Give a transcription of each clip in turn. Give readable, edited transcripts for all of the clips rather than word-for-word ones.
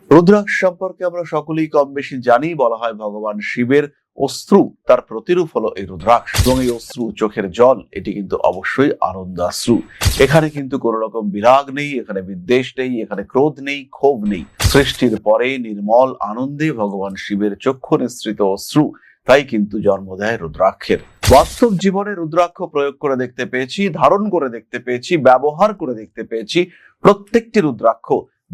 রুদ্রাক্ষ সম্পর্কে আমরা সকলেই কম বেশি জানি। বলা হয় ভগবান শিবের অশ্রু, তার প্রতিরূপ হলো এই রুদ্রাক্ষ, এবং এই অশ্রু চোখের জল, এটি কিন্তু অবশ্যই আনন্দাশ্রু। এখানে কিন্তু কোন রকম বিরাগ নেই, এখানে বিদ্বেষ নেই, এখানে ক্রোধ নেই, ক্ষোভ নেই। সৃষ্টির পরে নির্মল আনন্দে ভগবান শিবের চক্ষু নিঃসৃত অশ্রু, তাই কিন্তু জন্ম দেয় রুদ্রাক্ষের। বাস্তব জীবনে রুদ্রাক্ষ প্রয়োগ করে দেখতে পেয়েছি, ধারণ করে দেখতে পেয়েছি, ব্যবহার করে দেখতে পেয়েছি। প্রত্যেকটি রুদ্রাক্ষ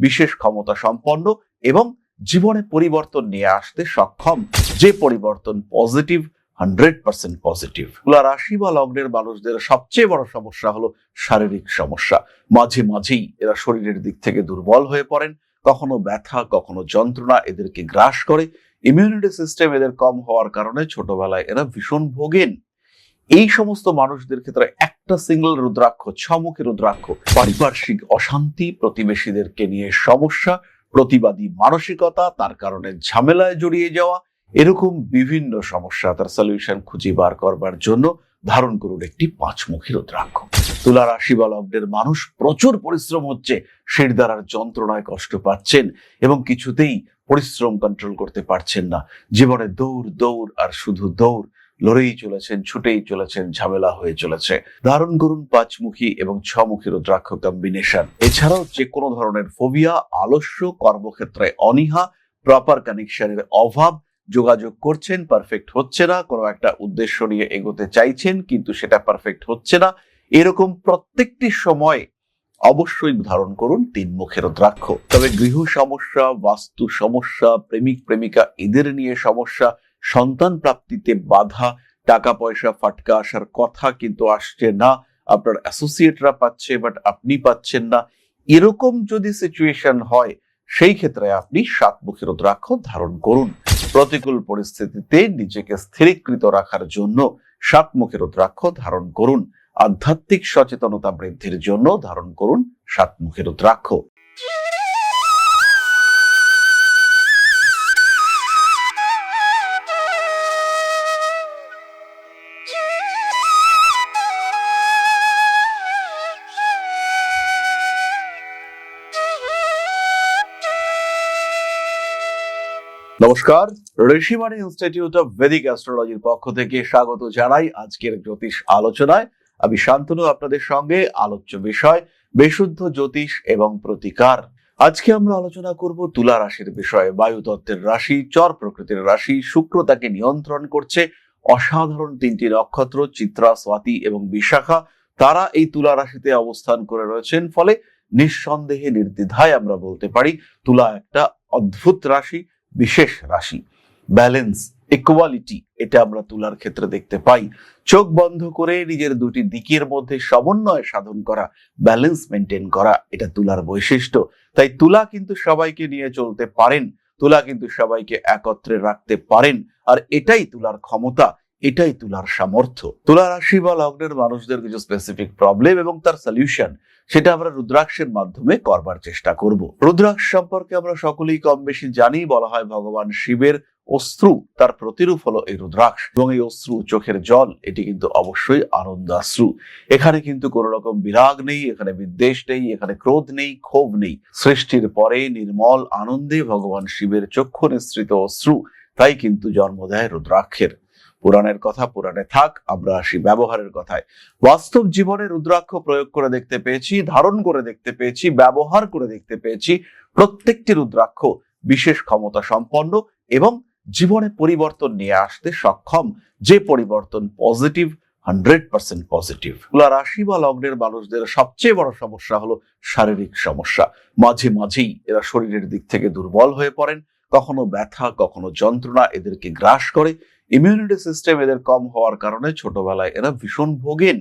বিশেষ ক্ষমতা সম্পন্ন এবং জীবনে পরিবর্তন নিয়ে আসতে সক্ষম, যে পরিবর্তন পজিটিভ, 100% পজিটিভ। তুলা রাশি বা লগ্নের মানুষদের সবচেয়ে বড় সমস্যা হলো শারীরিক সমস্যা। মাঝে মাঝেই এরা শরীরের দিক থেকে দুর্বল হয়ে পড়েন, কখনো ব্যথা, কখনো যন্ত্রণা এদেরকে গ্রাস করে। ইমিউনিটি সিস্টেম এদের কম হওয়ার কারণে ছোটবেলায় এরা ভীষণ ভোগেন। এই সমস্ত মানুষদের ক্ষেত্রে একটা সিঙ্গেল রুদ্রাক্ষ, ছমুখী রুদ্রাক্ষ, পারিপার্শ্বিক অশান্তি, প্রতিবেশীদেরকে নিয়ে সমস্যা, প্রতিবাদী মানসিকতা, তার কারণে ঝামেলায় জড়িয়ে যাওয়া, এরকম বিভিন্ন সমস্যা তার সলিউশন খুঁজে বার করবার জন্য ধারণ করুন একটি পাঁচমুখী রুদ্রাক্ষ। তুলা রাশি বা লগ্নের মানুষ প্রচুর পরিশ্রম হচ্ছে, শিরদাঁড়ার যন্ত্রণায় কষ্ট পাচ্ছেন এবং কিছুতেই পরিশ্রম কন্ট্রোল করতে পারছেন না। জীবনে দৌড় দৌড় আর শুধু দৌড়, লড়েই চলেছেন, ছুটেই চলেছেন, ঝামেলা হয়ে চলেছে। ধারণ করুন পাঁচমুখী এবং ছমুখী রুদ্রাক্ষ কম্বিনেশন। এছাড়াও যে কোনো ধরনের ফোবিয়া, আলস্য, কর্মক্ষেত্রে অনীহা, প্রপার কানেকশনের অভাব, যোগাযোগ করছেন পারফেক্ট হচ্ছে না, কোনো একটা উদ্দেশ্য নিয়ে এগোতে চাইছেন কিন্তু সেটা পারফেক্ট হচ্ছে না, এরকম প্রত্যেকটি সময় অবশ্যই ধারণ করুন তিন মুখের রুদ্রাক্ষ। তবে গৃহ সমস্যা, বাস্তু সমস্যা, প্রেমিক প্রেমিকা এদের নিয়ে সমস্যা, সন্তান প্রাপ্তিতে বাধা, টাকা পয়সা ফাটকা আসার কথা কিন্তু আসছে না, আপনার অ্যাসোসিয়েটরা পাচ্ছে বাট আপনি পাচ্ছেন না, এরকম যদি সিচুয়েশন হয় সেই ক্ষেত্রে আপনি সাতমুখী রুদ্রাক্ষ ধারণ করুন। প্রতিকূল পরিস্থিতিতে নিজেকে স্থিরীকৃত রাখার জন্য সাতমুখী রুদ্রাক্ষ ধারণ করুন। আধ্যাত্মিক সচেতনতা বৃদ্ধির জন্য ধারণ করুন সাতমুখী রুদ্রাক্ষ। নমস্কার, ঋষিবাণী ইনস্টিটিউট অফ ভেদিক অ্যাস্ট্রোলজির পক্ষ থেকে স্বাগত জানাই আজকের জ্যোতিষ আলোচনায়। আমি শান্তনু, আপনাদের সঙ্গে। আলোচ্য বিষয় বিশুদ্ধ জ্যোতিষ এবং প্রতিকার। আজকে আমরা আলোচনা করব তুলা রাশির বিষয়ে। বায়ুতত্ত্বের রাশি, চর প্রকৃতির রাশি, শুক্র তাকে নিয়ন্ত্রণ করছে। অসাধারণ তিনটি নক্ষত্র চিত্রা, স্বাতি এবং বিশাখা, তারা এই তুলা রাশিতে অবস্থান করে রয়েছেন। ফলে নিঃসন্দেহে নির্দ্বিধায় আমরা বলতে পারি তুলা একটা অদ্ভুত রাশি, বিশেষ রাশি। ব্যালেন্স, ইকুয়ালিটি, এটা আমরা তুলার ক্ষেত্রে দেখতে পাই। চোখ বন্ধ করে নিজের দুটি দিকের মধ্যে সমন্বয় সাধন করা, ব্যালেন্স মেনটেন করা, এটা তুলার বৈশিষ্ট্য। তাই তুলা কিন্তু সবাইকে নিয়ে চলতে পারেন, তুলা কিন্তু সবাইকে একত্রে রাখতে পারেন, আর এটাই তুলার ক্ষমতা, এটাই তুলার সামর্থ্য। তুলা রাশি বা লগ্নের মানুষদের কিছু স্পেসিফিক প্রবলেম এবং তার সলিউশন, সেটা আমরা রুদ্রাক্ষের মাধ্যমে করবার চেষ্টা করব। রুদ্রাক্ষ সম্পর্কে আমরা সকলেই কম বেশি জানি। বলা হয় ভগবান শিবের অশ্রু, তার প্রতিরূপ হলো এই রুদ্রাক্ষ, এবং এই অশ্রু চোখের জল, এটি কিন্তু অবশ্যই আনন্দাশ্রু। এখানে কিন্তু কোন রকম বিরাগ নেই, এখানে বিদ্বেষ নেই, এখানে ক্রোধ নেই, ক্ষোভ নেই। সৃষ্টির পরে নির্মল আনন্দে ভগবান শিবের চক্ষু নিঃসৃত অশ্রু, তাই কিন্তু জন্ম দেয় রুদ্রাক্ষের। পুরাণের কথা পুরাণে থাক, আমরা আসি ব্যবহারের কথায়। বাস্তব জীবনে রুদ্রাক্ষ প্রয়োগ করে দেখতে পেয়েছি, ধারণ করে দেখতে পেয়েছি, ব্যবহার করে দেখতে পেয়েছি। প্রত্যেকটি রুদ্রাক্ষ বিশেষ ক্ষমতা সম্পন্ন এবং জীবনে পরিবর্তন নিয়ে আসতে সক্ষম, যে পরিবর্তন পজিটিভ, 100% পজিটিভ। তুলা রাশি বা লগ্নের মানুষদের সবচেয়ে বড় সমস্যা হলো শারীরিক সমস্যা। মাঝে মাঝেই এরা শরীরের দিক থেকে দুর্বল হয়ে পড়েন, কখনো ব্যথা, কখনো যন্ত্রণা এদেরকে গ্রাস করে। ইমিউনিটি সিস্টেম এদের কম হওয়ার কারণে ছোটবেলায় এরা ভীষণ ভোগেন।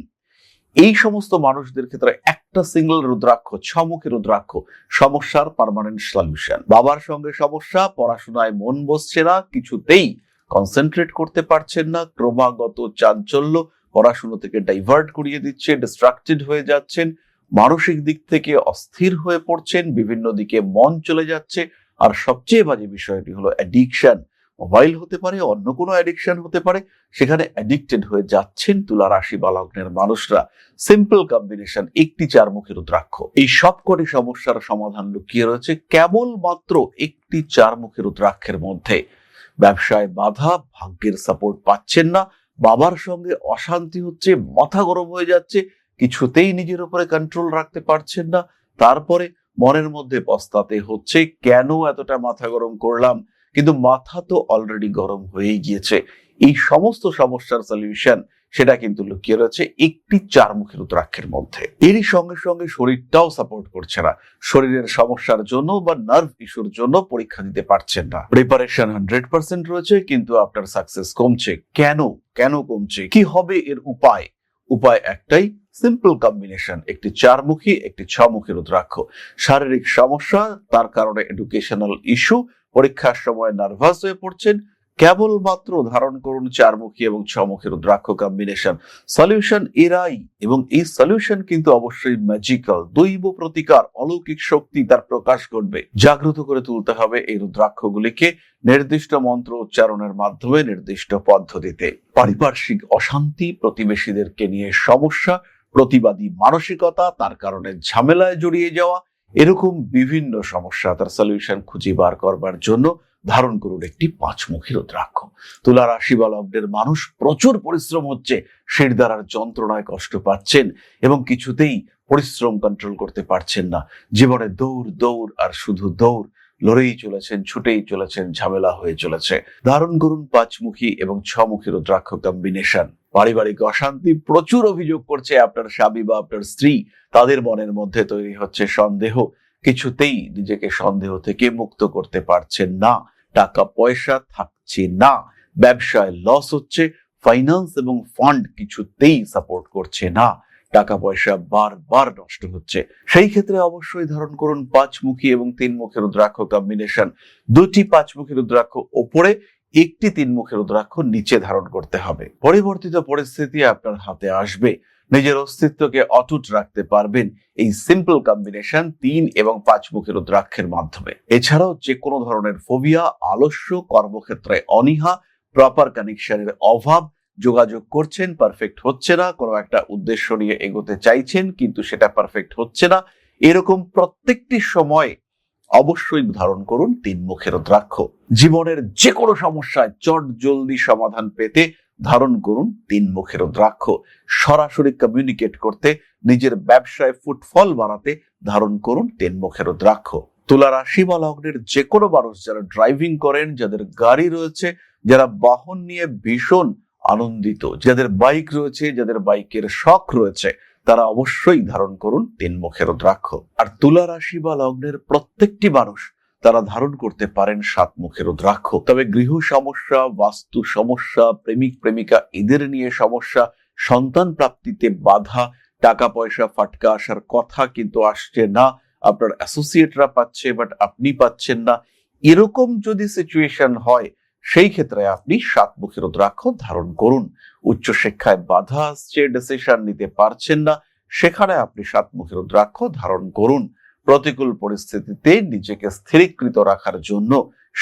এই সমস্ত মানুষদের ক্ষেত্রে একটা সিঙ্গেল রুদ্রাক্ষ, ছমুখী রুদ্রাক্ষ, সমস্যার পার্মানেন্ট সলিউশন। বাবার সঙ্গে সমস্যা, পড়াশোনায় মন বসছে না, কিছুতেই কনসেন্ট্রেট করতে পারছেন না, ক্রমাগত চাঞ্চল্য পড়াশোনা থেকে ডাইভার্ট করিয়ে দিচ্ছে, ডিস্ট্রাক্টেড হয়ে যাচ্ছেন, মানসিক দিক থেকে অস্থির হয়ে পড়ছেন, বিভিন্ন দিকে মন চলে যাচ্ছে। আর সবচেয়ে বাজে বিষয়টি হলো অ্যাডিকশন। মোবাইল হতে পারে, অন্য কোনো অ্যাডিকশন হতে পারে, সেখানে অ্যাডিক্টেড হয়ে যাচ্ছেন তুলা রাশি বা লগ্নের মানুষরা। সিম্পল কম্বিনেশন একটি চারমুখী রুদ্রাক্ষ। এই সবকটি সমস্যার সমাধান লুকিয়ে রয়েছে কেবলমাত্র একটি চারমুখী রুদ্রাক্ষের মধ্যে। ব্যবসায় বাধা, ভাগ্যের সাপোর্ট পাচ্ছেন না, বাবার সঙ্গে অশান্তি হচ্ছে, মাথা গরম হয়ে যাচ্ছে, কিছুতেই নিজের উপরে কন্ট্রোল রাখতে পারছেন না, তারপরে মনের মধ্যে পস্তাতে হচ্ছে কেন এতটা মাথা গরম করলাম, কিন্তু মাথা তো অলরেডি গরম হয়েই গিয়েছে। এই সমস্ত সমস্যার সলিউশন সেটা কিন্তু লুকিয়ে রয়েছে একটি চারমুখী রুদ্রাক্ষের মধ্যে। এরই সঙ্গে সঙ্গে শরীরটাও সাপোর্ট করছে না, শরীরের সমস্যার জন্য বা নার্ভ ইস্যুর জন্য পরীক্ষা দিতে পারছেন না। প্রিপারেশন 100% রয়েছে, কিন্তু আপনার সাকসেস কমছে। কেন কেন কমছে, কি হবে এর উপায়? উপায় একটাই, সিম্পল কম্বিনেশন, একটি চারমুখী একটি ছমুখী রুদ্রাক্ষ। শারীরিক সমস্যা, তার কারণে এডুকেশনাল ইস্যু, পরীক্ষার সময় নার্ভাস হয়ে পড়ছেন, কেবলমাত্র ধারণ করুন চারমুখী এবং ছমুখী রুদ্রাক্ষ কম্বিনেশন। সলিউশন এরাই, এবং এই সলিউশন কিন্তু অবশ্যই ম্যাজিক্যাল, দৈব প্রতিকার, অলৌকিক শক্তি তার প্রকাশ ঘটবে। জাগ্রত করে তুলতে হবে এই রুদ্রাক্ষগুলিকে নির্দিষ্ট মন্ত্র উচ্চারণের মাধ্যমে, নির্দিষ্ট পদ্ধতিতে। পারিপার্শ্বিক অশান্তি, প্রতিবেশীদেরকে নিয়ে সমস্যা, প্রতিবাদী মানসিকতা, তার কারণে ঝামেলায় জড়িয়ে যাওয়া, এরকম বিভিন্ন সমস্যা তার সলিউশন খুঁজে বার করবার জন্য ধারণ করুন একটি পাঁচমুখী রুদ্রাক্ষ। তুলা রাশি বা লগ্নের মানুষ প্রচুর পরিশ্রম হচ্ছে, শিরদাঁড়ার যন্ত্রণায় কষ্ট পাচ্ছেন এবং কিছুতেই পরিশ্রম কন্ট্রোল করতে পারছেন না। জীবনে দৌড় দৌড় আর শুধু দৌড়, লড়েই চলেছেন, ছুটেই চলেছেন, ঝামেলা হয়ে চলেছে। ধারণ করুন পাঁচমুখী এবং ছমুখী রুদ্রাক্ষ কম্বিনেশন। পারিবারিক অশান্তি, প্রচুর অভিযোগ করছে আপনার স্বামী বা আপনার স্ত্রী, তাদের মনের মধ্যে তৈরি হচ্ছে সন্দেহ, কিছুতেই নিজেকে সন্দেহ থেকে মুক্ত করতে পারছেন না, টাকা পয়সা থাকছে না, ব্যবসায় লস হচ্ছে, ফাইন্যান্স এবং ফান্ড কিছুতেই সাপোর্ট করছে না, টাকা পয়সা বারবার নষ্ট হচ্ছে। সেই ক্ষেত্রে অবশ্যই ধারণ করুন পাঁচমুখী এবং তিনমুখী রুদ্রাক্ষ কম্বিনেশন। দুটি পাঁচমুখী রুদ্রাক্ষ ওপরে, একটি তিনমুখী রুদ্রাক্ষ নিচে ধারণ করতে হবে। পরিবর্তিত পরিস্থিতি আপনার হাতে আসবে, নিজের অস্তিত্বকে অটুট রাখতে পারবেন এই সিম্পল কম্বিনেশন 3 এবং 5 মুখী রুদ্রাক্ষের মাধ্যমে। এছাড়াও যে কোনো ধরনের ফোবিয়া, আলস্য, কর্মক্ষেত্রে অনীহা, প্রপার কানেকশনের অভাব, যোগাযোগ করছেন পারফেক্ট হচ্ছে না, কোনো একটা উদ্দেশ্য নিয়ে এগোতে চাইছেন কিন্তু সেটা পারফেক্ট হচ্ছে না, এরকম প্রত্যেকটি সময় অবশ্যই ধারণ করুন 3 মুখী রুদ্রাক্ষ। জীবনের যে কোনো সমস্যায় চট জলদি সমাধান পেতে ধারণ করুন 3 মুখী রুদ্রাক্ষ। সরাসরি কমিউনিকেট করতে, নিজের ব্যবসায় ফুটফল বাড়াতে ধারণ করুন 3 মুখী রুদ্রাক্ষ। তুলা রাশি বা লগ্নের যে কোনো মানুষ যারা ড্রাইভিং করেন, যাদের গাড়ি রয়েছে, যারা বাহন নিয়ে ভীষণ আনন্দিত, যাদের বাইক রয়েছে, যাদের বাইকের শখ রয়েছে, তারা অবশ্যই ধারণ করুন 3 মুখী রুদ্রাক্ষ। আর তুলা রাশি বা লগ্নের প্রত্যেকটি মানুষ তারা ধারণ করতে পারেন 7 মুখী রুদ্রাক্ষ। তবে গৃহ সমস্যা, বাস্তু সমস্যা, প্রেমিক প্রেমিকা এদের নিয়ে সমস্যা, সন্তান প্রাপ্তিতে বাধা, টাকা পয়সা ফাটকা আসার কথা কিন্তু আসছে না, আপনার অ্যাসোসিয়েটরা পাচ্ছে বাট আপনি পাচ্ছেন না, এরকম যদি সিচুয়েশন হয়, সেই ক্ষেত্রে আপনি 7 মুখী রুদ্রাক্ষ ধারণ করুন। উচ্চশিক্ষায় বাধা আসছে, ডিসিশন নিতে পারছেন না, সেখানে আপনি 7 মুখী রুদ্রাক্ষ ধারণ করুন। প্রতিকূল পরিস্থিতিতে নিজেকে স্থিরীকৃত রাখার জন্য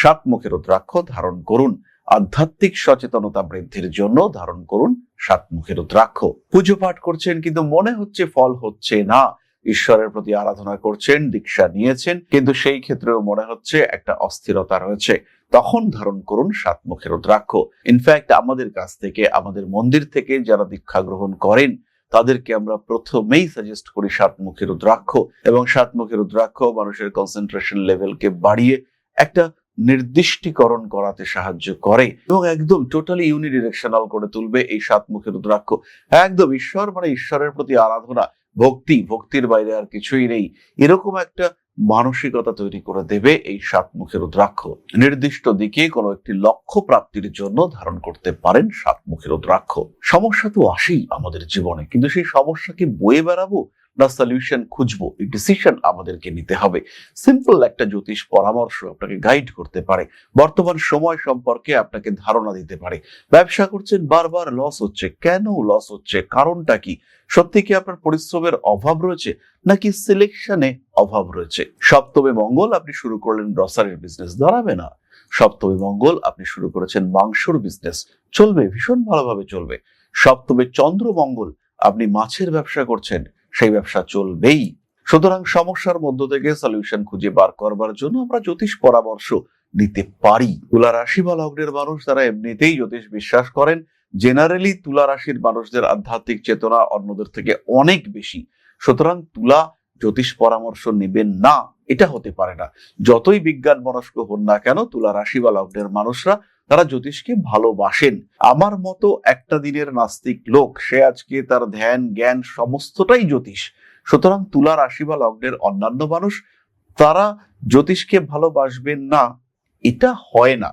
7 মুখী রুদ্রাক্ষ ধারণ করুন। আধ্যাত্মিক সচেতনতা বৃদ্ধির জন্য ধারণ করুন 7 মুখী রুদ্রাক্ষ। পুজো পাঠ করছেন কিন্তু মনে হচ্ছে ফল হচ্ছে না, ঈশ্বরের প্রতি আরাধনা করছেন, দীক্ষা নিয়েছেন, কিন্তু সেই ক্ষেত্রেও মনে হচ্ছে একটা অস্থিরতা রয়েছে, তখন ধারণ করুন 7 মুখী রুদ্রাক্ষ। ইনফ্যাক্ট আমাদের কাছ থেকে, আমাদের মন্দির থেকে যারা দীক্ষা গ্রহণ করেন, তাদেরকে আমরা প্রথমেই সাজেস্ট করি 7 মুখী রুদ্রাক্ষ। এবং 7 মুখী রুদ্রাক্ষ মানুষের কনসেন্ট্রেশন লেভেলকে বাড়িয়ে একটা নির্দিষ্টীকরণ করাতে সাহায্য করে এবং একদম টোটালি ইউনিডিরেকশনাল করে তুলবে এই 7 মুখী রুদ্রাক্ষ। একদম ঈশ্বর মানে ঈশ্বরের প্রতি আরাধনা, ভক্তি, ভক্তির বাইরে আর কিছুই নেই, এরকম একটা মানসিকতা তৈরি করে দেবে এই 7 মুখী রুদ্রাক্ষ। নির্দিষ্ট দিকে কোনো একটি লক্ষ্য প্রাপ্তির জন্য ধারণ করতে পারেন 7 মুখী রুদ্রাক্ষ। সমস্যা তো আসেই আমাদের জীবনে, কিন্তু সেই সমস্যাকে বয়ে বেড়াবো না সলিউশন খুঁজবো, এই ডিসিশন আমাদেরকে নিতে হবে। সিম্পল একটা জ্যোতিষ পরামর্শ আপনাকে গাইড করতে পারে, বর্তমান সময় সম্পর্কে আপনাকে ধারণা দিতে পারে। ব্যবসা করছেন, বারবার লস হচ্ছে, কেন লস হচ্ছে, কারণটা কি? সত্যি কি আপনার পরিশ্রমের অভাব রয়েছে নাকি সিলেকশনে অভাব রয়েছে? সপ্তমে মঙ্গল, আপনি শুরু করলেন গ্রসারির বিজনেস, দাঁড়াবে না। সপ্তমে মঙ্গল, আপনি শুরু করেছেন মাংসর বিজনেস, চলবে, ভীষণ ভালোভাবে চলবে। সপ্তমে চন্দ্র মঙ্গল, আপনি মাছের ব্যবসা করছেন, সেই ব্যবসা চলবেই। সুতরাং সমস্যার মধ্য থেকে সলিউশন খুঁজে বার করবার জন্য আমরা জ্যোতিষ পরামর্শ নিতে পারি। তুলা রাশি বা লগ্নের মানুষ তারা এমনিতেই জ্যোতিষ বিশ্বাস করেন। জেনারেলি তুলা রাশির মানুষদের আধ্যাত্মিক চেতনা অন্যদের থেকে অনেক বেশি। সুতরাং তুলা জ্যোতিষ পরামর্শ নেবেন না এটা হতে পারে না। যতই বিজ্ঞান মনস্ক হন না কেন, তুলা রাশি বা লগ্নের মানুষরা তারা জ্যোতিষকে ভালোবাসেন। আমার মতো একটা দিনের নাস্তিক লোক, সে আজকে তার ধ্যান জ্ঞান সমস্তটাই জ্যোতিষ। সুতরাং তুলা রাশি বা লগ্নের অন্যান্য মানুষ তারা জ্যোতিষকে ভালোবাসবেন না, এটা হয় না।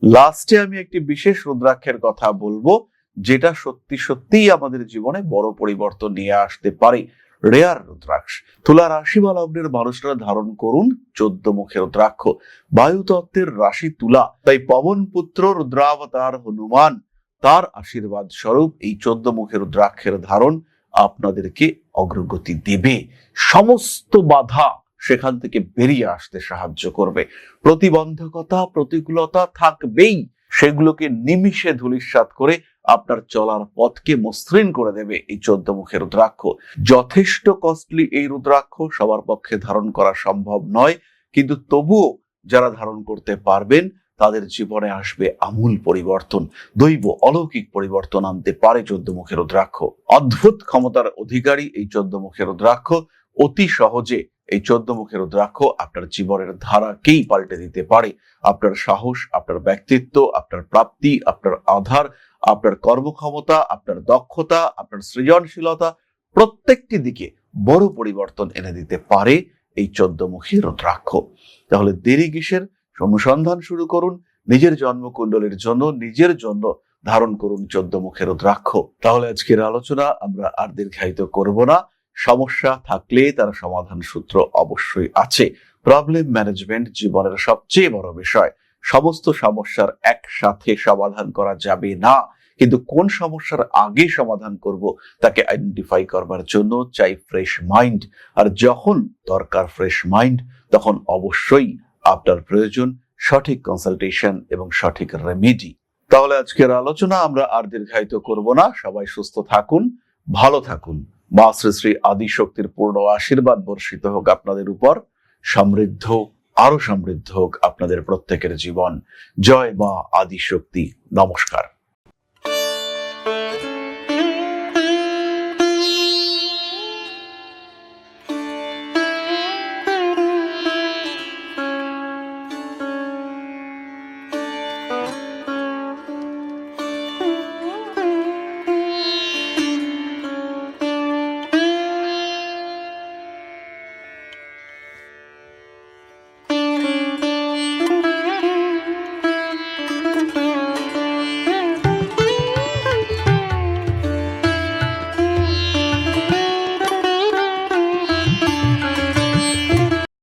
লাস্টে আমি একটি বিশেষ রুদ্রাক্ষের কথা বলবো, যেটা সত্যি সত্যিই আমাদের জীবনে বড় পরিবর্তন নিয়ে আসতে পারে। রেয়ার রুদ্রাক্ষ। তুলা রাশি বা লগ্নের মানুষরা ধারণ করুন 14 মুখের রুদ্রাক্ষ। বায়ুতত্ত্বের রাশি তুলা, তাই পবন পুত্র রুদ্রাবতার হনুমান তার আশীর্বাদ স্বরূপ এই 14 মুখের রুদ্রাক্ষের ধারণ আপনাদেরকে অগ্রগতি দেবে। সমস্ত বাধা সেখান থেকে বেরিয়ে আসতে সাহায্য করবে। প্রতিবন্ধকতা প্রতিকূলতা থাকবেই, সেগুলোকে নিমিষে ধূলিসাৎ করে আপনার চলার পথকে মসৃণ করে দেবে এই 14 মুখের রুদ্রাক্ষ। যথেষ্ট কস্টলি এই রুদ্রাক্ষ, সবার পক্ষে ধারণ করা সম্ভব নয়, কিন্তু তবুও যারা ধারণ করতে পারবেন তাদের জীবনে আসবে আমূল পরিবর্তন, দৈব অলৌকিক পরিবর্তন আনতে পারে 14 মুখের রুদ্রাক্ষ। অদ্ভুত ক্ষমতার অধিকারী এই 14 মুখের রুদ্রাক্ষ অতি সহজে এই 14 মুখের রুদ্রাক্ষ আপনার জীবনের ধারাকেই পাল্টে দিতে পারে। আপনার সাহস, আপনার ব্যক্তিত্ব, আপনার প্রাপ্তি, আপনার আধার, আপনার কর্মক্ষমতা, আপনার দক্ষতা, আপনার সৃজনশীলতা, প্রত্যেকটি দিকে বড় পরিবর্তন এনে দিতে পারে এই 14 মুখী রুদ্রাক্ষ। তাহলে দেরি কিসের? অনুসন্ধান শুরু করুন, নিজের জন্মকুণ্ডলীর জন্য, নিজের জন্য ধারণ করুন 14 মুখের রুদ্রাক্ষ। তাহলে আজকের আলোচনা আমরা আর দীর্ঘায়িত করব না। সমস্যা থাকলে তার সমাধান সূত্র অবশ্যই আছে। প্রবলেম ম্যানেজমেন্ট জীবনের সবচেয়ে বড় বিষয়। সমস্ত সমস্যার একসাথে সমাধান করা যাবে না, কিন্তু কোন সমস্যার আগে সমাধান করব তাকে আইডেন্টিফাই করবার জন্য চাই ফ্রেশ মাইন্ড। আর যখন দরকার ফ্রেশ মাইন্ড, তখন অবশ্যই আপনার প্রয়োজন সঠিক কনসালটেশন এবং সঠিক রেমেডি। তাহলে আজকের আলোচনা আমরা আর দীর্ঘায়িত করব না। সবাই সুস্থ থাকুন, ভালো থাকুন। মা শ্রী শ্রী আদিশক্তির পূর্ণ আশীর্বাদ বর্ষিত হোক আপনাদের উপর। সমৃদ্ধ, আরো সমৃদ্ধ হোক আপনাদের প্রত্যেকের জীবন। জয় মা আদিশক্তি। নমস্কার।